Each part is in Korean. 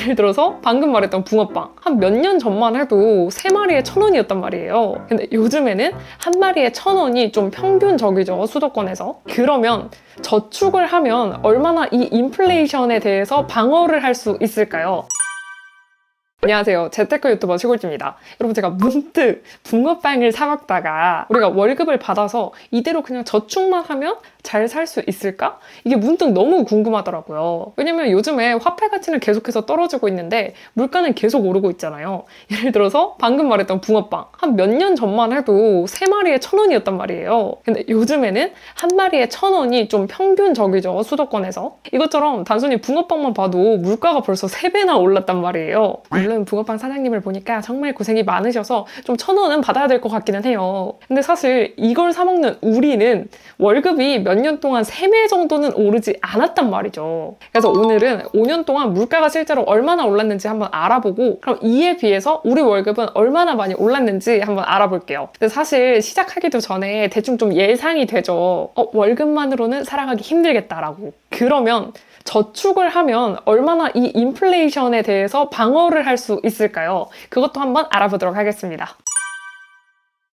예를 들어서 방금 말했던 붕어빵 한 몇 년 전만 해도 3마리에 1,000원이었단 말이에요. 근데 요즘에는 한 마리에 1,000원이 좀 평균적이죠, 수도권에서. 그러면 저축을 하면 얼마나 이 인플레이션에 대해서 방어를 할 수 있을까요? 안녕하세요. 재테크 유튜버 시골지입니다. 여러분, 제가 문득 붕어빵을 사 먹다가 우리가 월급을 받아서 이대로 그냥 저축만 하면 잘 살 수 있을까? 이게 문득 너무 궁금하더라고요. 왜냐면 요즘에 화폐 가치는 계속해서 떨어지고 있는데 물가는 계속 오르고 있잖아요. 예를 들어서 방금 말했던 붕어빵 한 몇 년 전만 해도 3마리에 1,000원이었단 말이에요. 근데 요즘에는 한 마리에 1,000원이 좀 평균적이죠, 수도권에서. 이것처럼 단순히 붕어빵만 봐도 물가가 벌써 3배나 올랐단 말이에요. 물론 붕어빵 사장님을 보니까 정말 고생이 많으셔서 좀 1,000원은 받아야 될 것 같기는 해요. 근데 사실 이걸 사 먹는 우리는 월급이 몇 년 동안 3배 정도는 오르지 않았단 말이죠. 그래서 오늘은 5년 동안 물가가 실제로 얼마나 올랐는지 한번 알아보고, 그럼 이에 비해서 우리 월급은 얼마나 많이 올랐는지 한번 알아볼게요. 근데 사실 시작하기도 전에 대충 좀 예상이 되죠. 월급만으로는 살아가기 힘들겠다라고. 그러면 저축을 하면 얼마나 이 인플레이션에 대해서 방어를 할 수 있을까요? 그것도 한번 알아보도록 하겠습니다.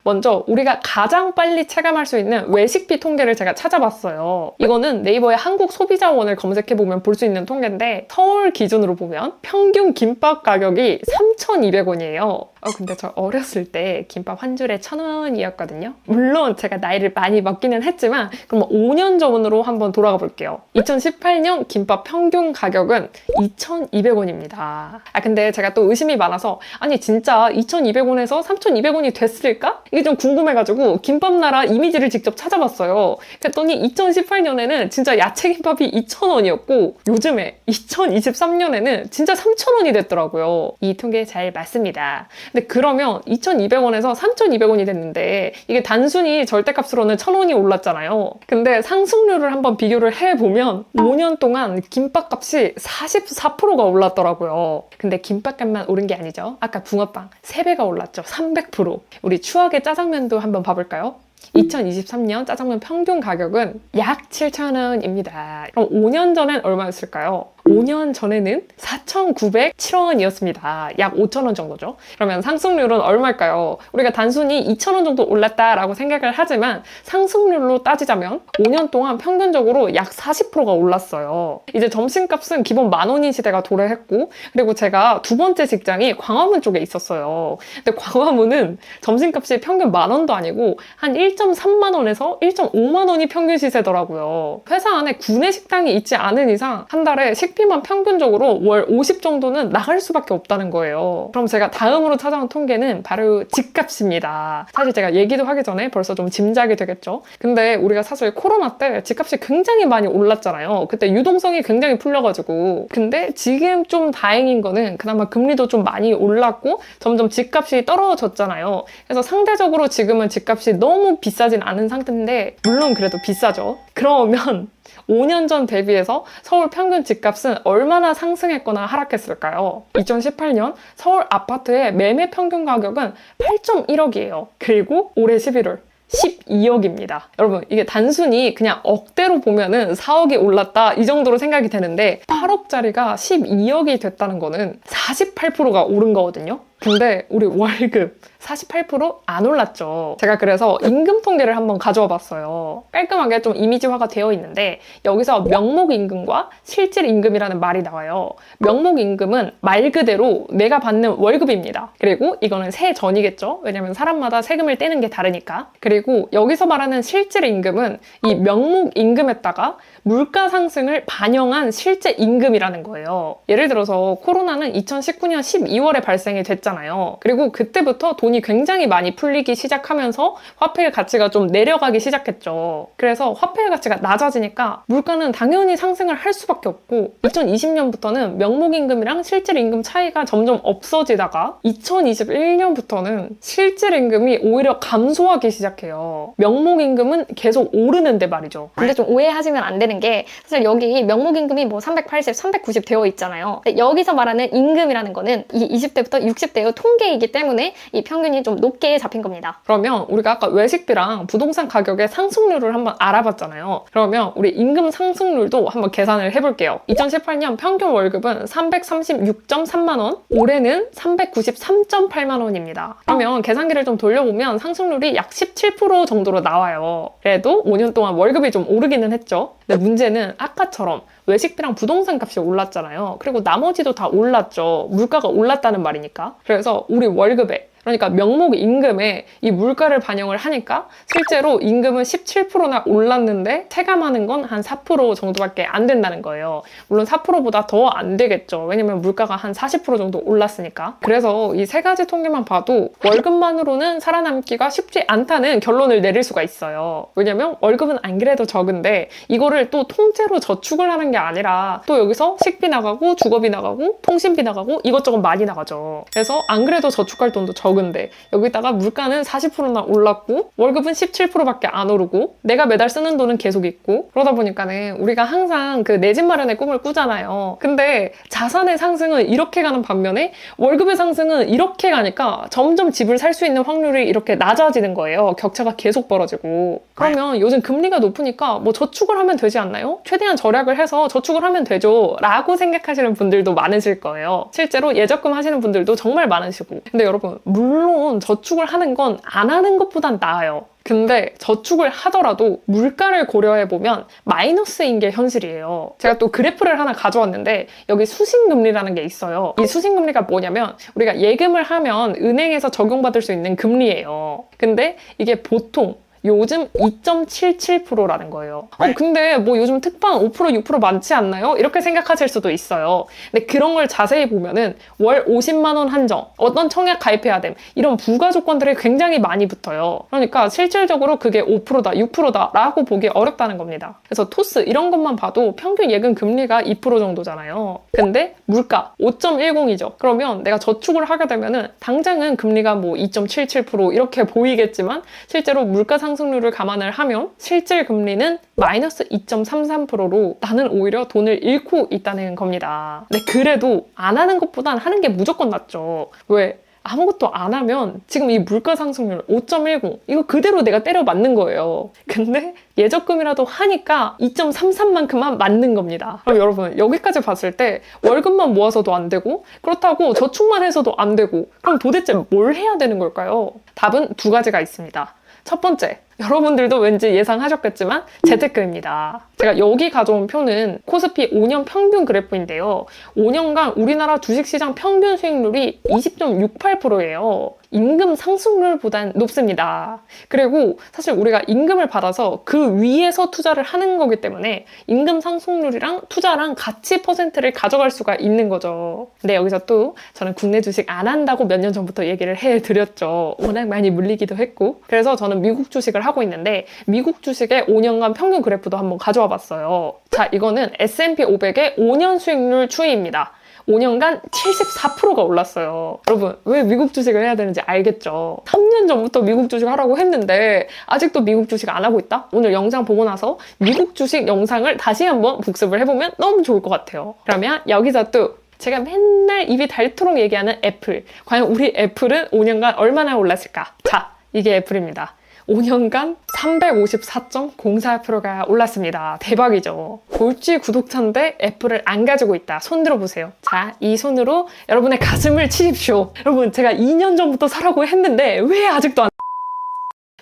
먼저 우리가 가장 빨리 체감할 수 있는 외식비 통계를 제가 찾아봤어요. 이거는 네이버의 한국소비자원을 검색해보면 볼 수 있는 통계인데, 서울 기준으로 보면 평균 김밥 가격이 3,200원이에요. 근데 저 어렸을 때 김밥 한 줄에 1,000원이었거든요. 물론 제가 나이를 많이 먹기는 했지만, 그럼 5년 전으로 한번 돌아가 볼게요. 2018년 김밥 평균 가격은 2,200원입니다. 근데 제가 또 의심이 많아서, 아니 진짜 2,200원에서 3,200원이 됐을까? 이게 좀 궁금해가지고 김밥나라 이미지를 직접 찾아봤어요. 그랬더니 2018년에는 진짜 야채김밥이 2,000원이었고 요즘에 2023년에는 진짜 3,000원이 됐더라고요. 이 통계 잘 맞습니다. 근데 그러면 2,200원에서 3,200원이 됐는데 이게 단순히 절대값으로는 1,000원이 올랐잖아요. 근데 상승률을 한번 비교를 해보면 5년 동안 김밥값이 44%가 올랐더라고요. 근데 김밥값만 오른 게 아니죠. 아까 붕어빵 3배가 올랐죠. 300%. 우리 추억의 짜장면도 한번 봐볼까요? 2023년 짜장면 평균 가격은 약 7,000원입니다. 그럼 5년 전엔 얼마였을까요? 5년 전에는 4,907원이었습니다. 약 5,000원 정도죠. 그러면 상승률은 얼마일까요? 우리가 단순히 2,000원 정도 올랐다라고 생각을 하지만 상승률로 따지자면 5년 동안 평균적으로 약 40%가 올랐어요. 이제 점심값은 기본 10,000원인 시대가 도래했고, 그리고 제가 두 번째 직장이 광화문 쪽에 있었어요. 근데 광화문은 점심값이 평균 10,000원도 아니고 한 1.3만 원에서 1.5만 원이 평균 시세더라고요. 회사 안에 구내 식당이 있지 않은 이상 한 달에 식비만 평균적으로 월 50 정도는 나갈 수밖에 없다는 거예요. 그럼 제가 다음으로 찾아온 통계는 바로 집값입니다. 사실 제가 얘기도 하기 전에 벌써 좀 짐작이 되겠죠? 근데 우리가 사실 코로나 때 집값이 굉장히 많이 올랐잖아요. 그때 유동성이 굉장히 풀려가지고. 근데 지금 좀 다행인 거는 그나마 금리도 좀 많이 올랐고 점점 집값이 떨어졌잖아요. 그래서 상대적으로 지금은 집값이 너무 비싸진 않은 상태인데, 물론 그래도 비싸죠. 그러면 5년 전 대비해서 서울 평균 집값은 얼마나 상승했거나 하락했을까요? 2018년 서울 아파트의 매매 평균 가격은 8.1억이에요. 그리고 올해 11월 12억입니다. 여러분, 이게 단순히 그냥 억대로 보면은 4억이 올랐다 이 정도로 생각이 되는데 8억짜리가 12억이 됐다는 거는 48%가 오른 거거든요. 근데 우리 월급 48% 안 올랐죠. 제가 그래서 임금 통계를 한번 가져와 봤어요. 깔끔하게 좀 이미지화가 되어 있는데 여기서 명목임금과 실질임금이라는 말이 나와요. 명목임금은 말 그대로 내가 받는 월급입니다. 그리고 이거는 세 전이겠죠. 왜냐면 사람마다 세금을 떼는 게 다르니까. 그리고 여기서 말하는 실질임금은 이 명목임금에다가 물가 상승을 반영한 실제 임금이라는 거예요. 예를 들어서 코로나는 2019년 12월에 발생이 됐잖아요. 그리고 그때부터 돈이 굉장히 많이 풀리기 시작하면서 화폐의 가치가 좀 내려가기 시작했죠. 그래서 화폐의 가치가 낮아지니까 물가는 당연히 상승을 할 수밖에 없고 2020년부터는 명목임금이랑 실질임금 차이가 점점 없어지다가 2021년부터는 실질임금이 오히려 감소하기 시작해요. 명목임금은 계속 오르는데 말이죠. 근데 좀 오해하시면 안 되는 게 사실 여기 명목임금이 뭐 380, 390 되어 있잖아요. 근데 여기서 말하는 임금이라는 거는 이 20대부터 60대 어때요? 통계이기 때문에 이 평균이 좀 높게 잡힌 겁니다. 그러면 우리가 아까 외식비랑 부동산 가격의 상승률을 한번 알아봤잖아요. 그러면 우리 임금 상승률도 한번 계산을 해볼게요. 2018년 평균 월급은 336.3만 원, 올해는 393.8만 원입니다. 그러면 계산기를 좀 돌려보면 상승률이 약 17% 정도로 나와요. 그래도 5년 동안 월급이 좀 오르기는 했죠. 근데 문제는 아까처럼 외식비랑 부동산 값이 올랐잖아요. 그리고 나머지도 다 올랐죠. 물가가 올랐다는 말이니까. 그래서 우리 월급에, 그러니까 명목 임금에 이 물가를 반영을 하니까 실제로 임금은 17%나 올랐는데 체감하는 건 한 4% 정도밖에 안 된다는 거예요. 물론 4%보다 더 안 되겠죠. 왜냐면 물가가 한 40% 정도 올랐으니까. 그래서 이 세 가지 통계만 봐도 월급만으로는 살아남기가 쉽지 않다는 결론을 내릴 수가 있어요. 왜냐면 월급은 안 그래도 적은데 이거를 또 통째로 저축을 하는 게 아니라 또 여기서 식비 나가고 주거비 나가고 통신비 나가고 이것저것 많이 나가죠. 그래서 안 그래도 저축할 돈도 적은데 여기다가 물가는 40%나 올랐고 월급은 17%밖에 안 오르고 내가 매달 쓰는 돈은 계속 있고 그러다 보니까는 우리가 항상 그 내 집 마련의 꿈을 꾸잖아요. 근데 자산의 상승은 이렇게 가는 반면에 월급의 상승은 이렇게 가니까 점점 집을 살 수 있는 확률이 이렇게 낮아지는 거예요. 격차가 계속 벌어지고. 그러면 요즘 금리가 높으니까 뭐 저축을 하면 되지 않나요? 최대한 절약을 해서 저축을 하면 되죠 라고 생각하시는 분들도 많으실 거예요. 실제로 예적금 하시는 분들도 정말 많으시고. 근데 여러분 물론 저축을 하는 건 안 하는 것보단 나아요. 근데 저축을 하더라도 물가를 고려해보면 마이너스인 게 현실이에요. 제가 또 그래프를 하나 가져왔는데 여기 수신금리라는 게 있어요. 이 수신금리가 뭐냐면 우리가 예금을 하면 은행에서 적용받을 수 있는 금리예요. 근데 이게 보통 요즘 2.77%라는 거예요. 근데 뭐 요즘 특방 5%, 6% 많지 않나요? 이렇게 생각하실 수도 있어요. 근데 그런 걸 자세히 보면은 월 50만 원 한정, 어떤 청약 가입해야 됨, 이런 부가 조건들이 굉장히 많이 붙어요. 그러니까 실질적으로 그게 5%다, 6%다 라고 보기 어렵다는 겁니다. 그래서 토스 이런 것만 봐도 평균 예금 금리가 2% 정도잖아요. 근데 물가 5.10이죠. 그러면 내가 저축을 하게 되면은 당장은 금리가 뭐 2.77% 이렇게 보이겠지만 실제로 물가 상승률을 감안을 하면 실질 금리는 마이너스 2.33%로 나는 오히려 돈을 잃고 있다는 겁니다. 근데 그래도 안 하는 것보단 하는 게 무조건 낫죠. 왜? 아무것도 안 하면 지금 이 물가 상승률 5.10 이거 그대로 내가 때려 맞는 거예요. 근데 예적금이라도 하니까 2.33만큼만 맞는 겁니다. 그럼 여러분 여기까지 봤을 때 월급만 모아서도 안 되고 그렇다고 저축만 해서도 안 되고 그럼 도대체 뭘 해야 되는 걸까요? 답은 두 가지가 있습니다. 첫 번째, 여러분들도 왠지 예상하셨겠지만 재테크입니다. 제가 여기 가져온 표는 코스피 5년 평균 그래프인데요. 5년간 우리나라 주식시장 평균 수익률이 20.68%예요. 임금 상승률보단 높습니다. 그리고 사실 우리가 임금을 받아서 그 위에서 투자를 하는 거기 때문에 임금 상승률이랑 투자랑 같이 퍼센트를 가져갈 수가 있는 거죠. 근데 여기서 또 저는 국내 주식 안 한다고 몇 년 전부터 얘기를 해드렸죠. 워낙 많이 물리기도 했고. 그래서 저는 미국 주식을 하고 있는데 미국 주식의 5년간 평균 그래프도 한번 가져와 봤어요. 자, 이거는 S&P 500의 5년 수익률 추이입니다. 5년간 74%가 올랐어요. 여러분 왜 미국 주식을 해야 되는지 알겠죠? 3년 전부터 미국 주식 하라고 했는데 아직도 미국 주식 안 하고 있다? 오늘 영상 보고 나서 미국 주식 영상을 다시 한번 복습을 해보면 너무 좋을 것 같아요. 그러면 여기서 또 제가 맨날 입이 닳도록 얘기하는 애플. 과연 우리 애플은 5년간 얼마나 올랐을까? 자, 이게 애플입니다. 5년간 354.04%가 올랐습니다. 대박이죠. 볼지 구독자인데 애플을 안 가지고 있다. 손 들어보세요. 자, 이 손으로 여러분의 가슴을 치십시오. 여러분, 제가 2년 전부터 사라고 했는데 왜 아직도 안...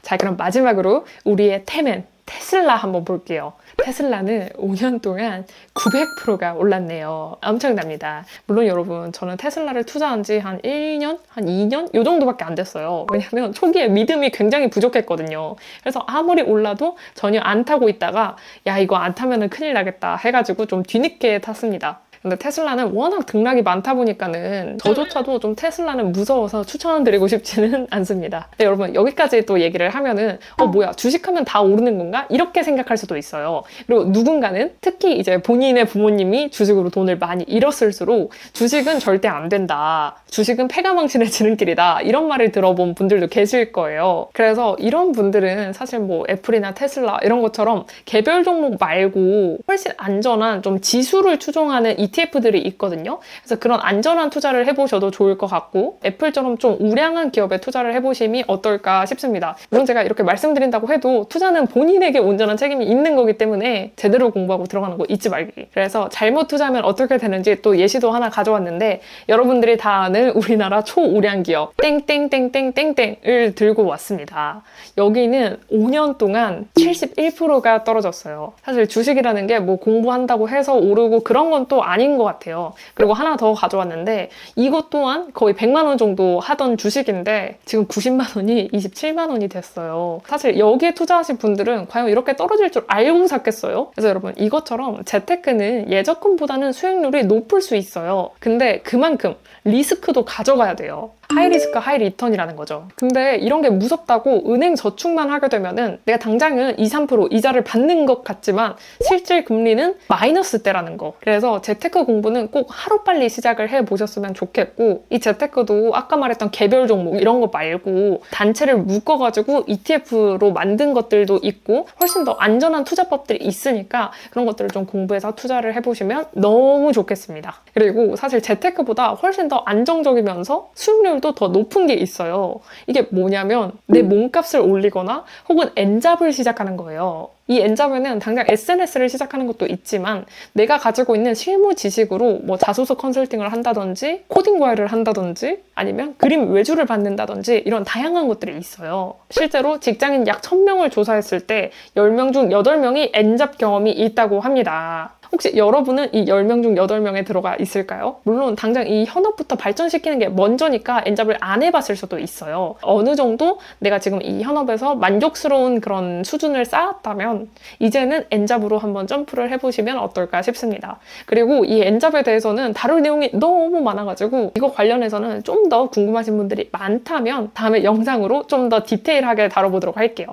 자, 그럼 마지막으로 우리의 태맨, 테슬라 한번 볼게요. 테슬라는 5년 동안 900%가 올랐네요. 엄청납니다. 물론 여러분 저는 테슬라를 투자한 지 한 1년? 한 2년? 요 정도밖에 안 됐어요. 왜냐면 초기에 믿음이 굉장히 부족했거든요. 그래서 아무리 올라도 전혀 안 타고 있다가 야 이거 안 타면 큰일 나겠다 해가지고 좀 뒤늦게 탔습니다. 근데 테슬라는 워낙 등락이 많다 보니까는 저조차도 좀 테슬라는 무서워서 추천드리고 싶지는 않습니다. 근데 여러분 여기까지 또 얘기를 하면은 뭐야 주식하면 다 오르는 건가? 이렇게 생각할 수도 있어요. 그리고 누군가는 특히 이제 본인의 부모님이 주식으로 돈을 많이 잃었을수록 주식은 절대 안 된다. 주식은 패가망신의 지름길이다. 이런 말을 들어본 분들도 계실 거예요. 그래서 이런 분들은 사실 뭐 애플이나 테슬라 이런 것처럼 개별 종목 말고 훨씬 안전한 좀 지수를 추종하는 ETF들이 있거든요. 그래서 그런 안전한 투자를 해보셔도 좋을 것 같고 애플처럼 좀 우량한 기업에 투자를 해보심이 어떨까 싶습니다. 물론 제가 이렇게 말씀드린다고 해도 투자는 본인에게 온전한 책임이 있는 거기 때문에 제대로 공부하고 들어가는 거 잊지 말기. 그래서 잘못 투자하면 어떻게 되는지 또 예시도 하나 가져왔는데 여러분들이 다 아는 우리나라 초우량 기업 땡땡땡땡땡땡을 들고 왔습니다. 여기는 5년 동안 71%가 떨어졌어요. 사실 주식이라는 게 뭐 공부한다고 해서 오르고 그런 건 또 아닌 것 같아요. 그리고 하나 더 가져왔는데 이것 또한 거의 100만 원 정도 하던 주식인데 지금 90만 원이 27만 원이 됐어요. 사실 여기에 투자하신 분들은 과연 이렇게 떨어질 줄 알고 샀겠어요? 그래서 여러분 이것처럼 재테크는 예적금보다는 수익률이 높을 수 있어요. 근데 그만큼 리스크도 가져가야 돼요. 하이리스크 하이리턴이라는 거죠. 근데 이런 게 무섭다고 은행 저축만 하게 되면은 내가 당장은 2, 3% 이자를 받는 것 같지만 실질 금리는 마이너스 때라는 거. 그래서 재테크 공부는 꼭 하루빨리 시작을 해보셨으면 좋겠고 이 재테크도 아까 말했던 개별 종목 이런 거 말고 단체를 묶어가지고 ETF로 만든 것들도 있고 훨씬 더 안전한 투자법들이 있으니까 그런 것들을 좀 공부해서 투자를 해보시면 너무 좋겠습니다. 그리고 사실 재테크보다 훨씬 더 안정적이면서 수익률 더 높은 게 있어요. 이게 뭐냐면 내 몸값을 올리거나 혹은 엔잡을 시작하는 거예요. 이 엔잡에는 당장 SNS를 시작하는 것도 있지만 내가 가지고 있는 실무 지식으로 뭐 자소서 컨설팅을 한다든지 코딩 과외를 한다든지 아니면 그림 외주를 받는다든지 이런 다양한 것들이 있어요. 실제로 직장인 약 1000명을 조사했을 때 10명 중 8명이 엔잡 경험이 있다고 합니다. 혹시 여러분은 이 10명 중 8명에 들어가 있을까요? 물론 당장 이 현업부터 발전시키는 게 먼저니까 엔잡을 안 해봤을 수도 있어요. 어느 정도 내가 지금 이 현업에서 만족스러운 그런 수준을 쌓았다면 이제는 엔잡으로 한번 점프를 해보시면 어떨까 싶습니다. 그리고 이 엔잡에 대해서는 다룰 내용이 너무 많아가지고 이거 관련해서는 좀 더 궁금하신 분들이 많다면 다음에 영상으로 좀 더 디테일하게 다뤄보도록 할게요.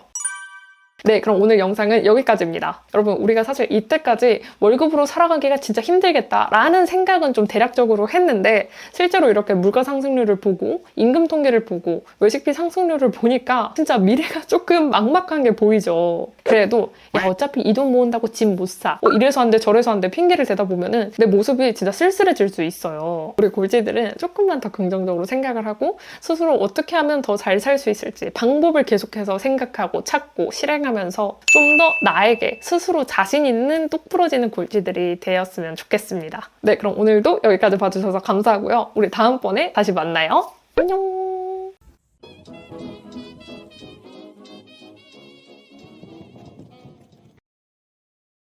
네, 그럼 오늘 영상은 여기까지입니다. 여러분, 우리가 사실 이때까지 월급으로 살아가기가 진짜 힘들겠다라는 생각은 좀 대략적으로 했는데 실제로 이렇게 물가 상승률을 보고 임금 통계를 보고 외식비 상승률을 보니까 진짜 미래가 조금 막막한 게 보이죠. 그래도 야 어차피 이 돈 모은다고 집 못 사. 이래서 안 돼 저래서 안 돼 핑계를 대다 보면은 내 모습이 진짜 쓸쓸해질 수 있어요. 우리 골지들은 조금만 더 긍정적으로 생각을 하고 스스로 어떻게 하면 더 잘 살 수 있을지 방법을 계속해서 생각하고 찾고 실행하면서 좀 더 나에게 스스로 자신 있는 똑 부러지는 골지들이 되었으면 좋겠습니다. 네, 그럼 오늘도 여기까지 봐주셔서 감사하고요. 우리 다음번에 다시 만나요. 안녕!